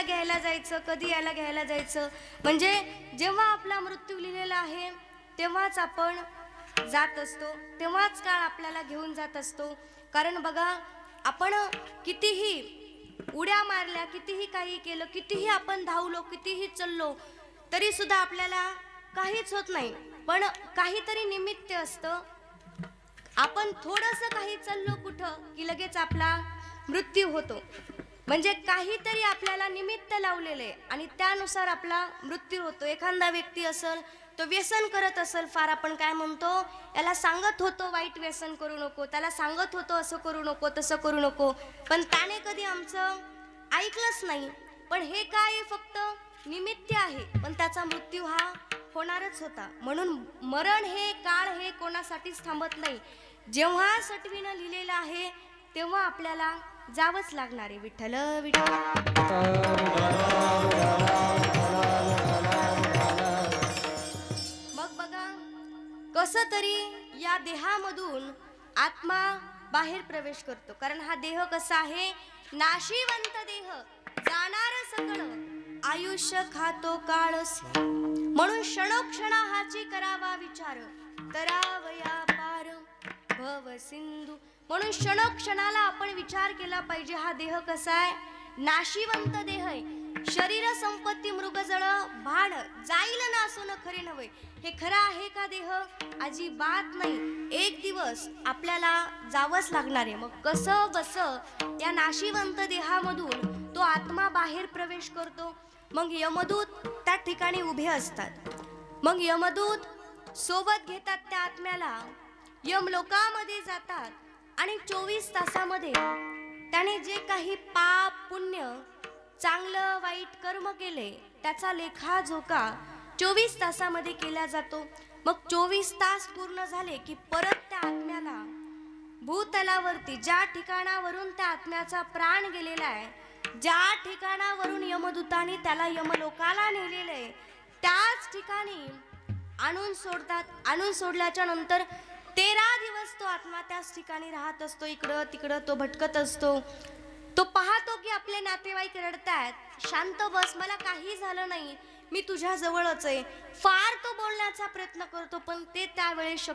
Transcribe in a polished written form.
घ्यायला जायचं, कधी याला घ्यायला जायचं. म्हणजे जेव्हा आपला मृत्यू लिहिलेला आहे तेव्हाच आपण जात असतो, तेव्हाच काळ आपल्याला घेऊन जात असतो. कारण बघा, आपण कितीही उड्या मारल्या, कितीही काही केलं, कितीही आपण धावलो, कितीही चाललो, तरी सुद्धा आपल्याला काहीच होत नाही. पण काहीतरी निमित्त असतं. आपण थोडंसं काही चाललो कुठं की लगेच आपला मृत्यू होतो. म्हणजे काहीतरी आपल्याला निमित्त लावलेलं आहे आणि त्यानुसार आपला मृत्यू होतो. एखादा व्यक्ती असेल, तो व्यसन करत असेल फार, आपण काय म्हणतो, याला सांगत होतो वाईट व्यसन करू नको, त्याला सांगत होतो असं करू नको, तसं करू नको, पण त्याने कधी आमचं ऐकलंच नाही. पण हे काय फक्त निमित्त आहे, पण त्याचा मृत्यू हा होणारच होता. म्हणून मरण हे, काळ हे कोणासाठीच थांबत नाही. जेव्हा सटवीनं लिहिलेलं आहे तेव्हा आपल्याला जावंच लागणार आहे. विठ्ठल विठ्ठल. मग बघा, कसं तरी या देहामधून आत्मा बाहेर प्रवेश करतो. कारण हा देह कसा आहे, नाशिवंत देह, जाणार सकळ, आयुष्य खातो काळस. म्हणून क्षणोक्षणा हाची करावा विचार, तरावया पार भव सिंधू. म्हणून क्षणोक्षणाला आपण विचार केला पाहिजे. हा देह कसा आहे, नाशिवंत देह आहे. शरीर संपत्ती मृगजळ भाण जाईल ना असो न खरे नव्हे. हे खरं आहे का देह? अजिबात नाही. एक दिवस आपल्याला जावंच लागणार आहे. मग कसं बस या नाशिवंत देहामधून तो आत्मा बाहेर प्रवेश करतो. मग यमदूत त्या ठिकाणी उभे असतात. मग यमदूत सोबत घेतात त्या आत्म्याला, यमलोकामध्ये जातात आणि 24 तासामध्ये त्याने जे काही पाप पुण्य, चांगलं वाईट कर्म केले, त्याचा लेखाजोखा 24 तासामध्ये केला जातो. मग 24 तास पूर्ण झाले की परत त्या आत्म्याला भूतलावरती, ज्या ठिकाणावरून त्या आत्म्याचा प्राण गेलेला आहे, ज्या ठिकाणावरून यमदूतांनी त्याला यमलोकाला नेलेलं आहे, त्याच ठिकाणी आणून सोडतात. आणून सोडल्याच्या नंतर 13 दिवस तो आत्मा त्याच ठिकाणी राहत असतो. इकडं तिकडं तो भटकत असतो. तो पाहतो की आपले नातेवाईक रडतायत. शांत बस, मला काही झालं नाही, मी तुझ्या जवळच आहे. फार तो बोलण्याचा प्रयत्न करतो, पण ते त्यावेळेस